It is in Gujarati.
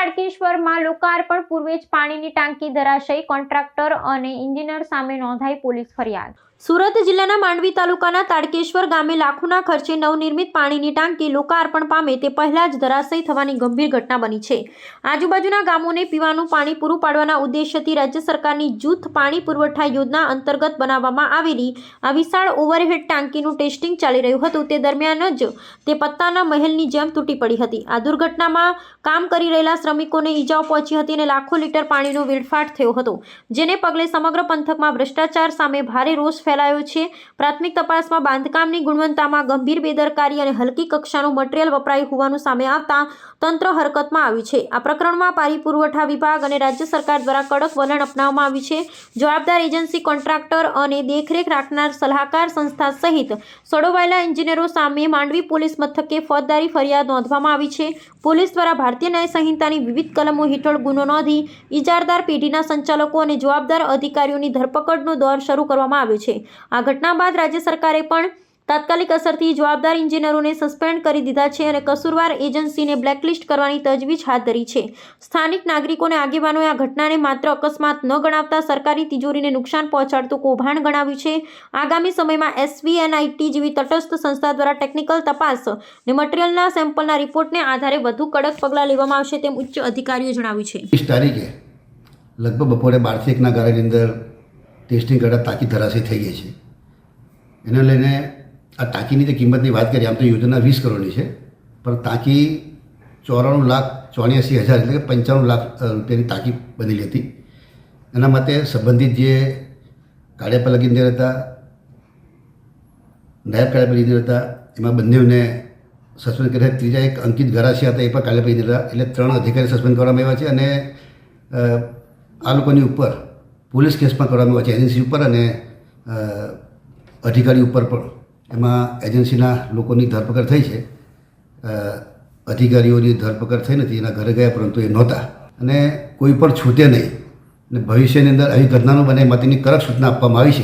તાડકેશ્વરમાં લોકાર્પણ પૂર્વે જ પાણીની ટાંકી ધરાશયી, કોન્ટ્રાક્ટર અને એન્જિનિયર સામે નોંધાઈ પોલીસ ફરિયાદ। સુરત જિલ્લાના માંડવી તાલુકાના તાડકેશ્વર ગામે લાખોના ખર્ચે નવનિર્મિત પાણીની ટાંકી લોકાર્પણ પામે તે પહેલા જ ધરાશયી થવાની ગંભીર ઘટના બની છે। આજુબાજુના ગામોને પીવાનું પાણી પૂરું પાડવાના ઉદ્દેશ્યથી રાજ્ય સરકારની જૂથ પાણી પુરવઠા યોજના અંતર્ગત બનાવવામાં આવેલી આ વિશાળ ઓવરહેડ ટાંકીનું ટેસ્ટિંગ ચાલી રહ્યું હતું તે દરમિયાન જ તે પત્તાના મહેલની જેમ તૂટી પડી હતી। આ દુર્ઘટનામાં કામ કરી રહેલા શ્રમિકોને ઈજાઓ પહોંચી હતી અને લાખો લીટર પાણીનો વેડફાટ થયો હતો, જેને પગલે સમગ્ર પંથકમાં ભ્રષ્ટાચાર સામે ભારે રોષ ફેલાયો છે। પ્રાથમિક તપાસમાં બાંધકામની ગુણવત્તામાં ગંભીર બેદરકારી અને હલકી કક્ષાનું મટીરીયલ વપરાયું હોવાનું સામે આવતા તંત્ર હરકતમાં આવ્યું છે। આ પ્રકરણમાં પાણી પુરવઠા વિભાગ અને રાજ્ય સરકાર દ્વારા કડક વલણ અપનાવવામાં આવ્યું છે। જવાબદાર એજન્સી, કોન્ટ્રાક્ટર અને દેખરેખ રાખનાર સલાહકાર સંસ્થા સહિત સડોવાયેલા એન્જિનિયરો સામે માંડવી પોલીસ મથકે ફોજદારી ફરિયાદ નોંધવામાં આવી છે। પોલીસ દ્વારા ભારતીય ન્યાય સંહિતાની વિવિધ કલમો હેઠળ ગુનો નોંધી ઇજારદાર પેઢીના સંચાલકો અને જવાબદાર અધિકારીઓની ધરપકડનો દોર શરૂ કરવામાં આવ્યો છે। આ ઘટના બાદ રાજ્ય સરકારે પણ તાત્કાલિક અસરથી જવાબદાર એન્જિનિયરોને સસ્પેન્ડ કરી દીધા છે અને કસૂરવાર એજન્સીને બ્લેકલિસ્ટ કરવાની તજવીજ હાથ ધરી છે। સ્થાનિક નાગરિકો અને આગેવાનોએ આ ઘટનાને માત્ર અકસ્માત ન ગણાવતા સરકારી તિજોરીને નુકસાન પહોંચાડતું કૌભાંડ ગણાવ્યું છે। આગામી સમયમાં SVNIT જેવી તટસ્થ સંસ્થા દ્વારા ટેકનિકલ તપાસ અને મટીરીયલના સેમ્પલના રિપોર્ટને આધારે વધુ કડક પગલાં લેવામાં આવશે તેમ ઉચ્ચ અધિકારીઓ જણાવ્યું છે। 20 તારીખે લગભગ બપોરે 12 થી 1ના ગાળાની અંદર ટેસ્ટિંગ કરતા ટાંકી ધરાશયી થઈ ગઈ છે। એને લઈને આ ટાંકીની જે કિંમતની વાત કરીએ, આમ તો યોજના 20 કરોડની છે, પણ ટાંકી 94,84,000 એટલે કે 95 લાખ રૂપિયાની ટાંકી બનેલી હતી। એના માટે સંબંધિત જે કાર્યપાલક ઇજનેર હતા, નાયબ કાર્યપાલક ઇજનેર હતા, એમાં બંનેને સસ્પેન્ડ કર્યા। ત્રીજા એક અંકિત ગરાસિયા હતા, એ પણ કાર્યપાલક ઇજનેર હતા, એટલે 3 અધિકારી સસ્પેન્ડ કરવામાં આવ્યા છે અને આ લોકોની ઉપર પોલીસ કેસ પણ કરવામાં આવ્યો છે, એજન્સી ઉપર અને અધિકારી ઉપર પણ। એમાં એજન્સીના લોકોની ધરપકડ થઈ છે, અધિકારીઓની ધરપકડ થઈ નથી, એના ઘરે ગયા પરંતુ એ નહોતા અને કોઈ પણ છૂટે નહીં અને ભવિષ્યની અંદર આવી ઘટનાનો બને માટેની કડક સૂચના આપવામાં આવી છે।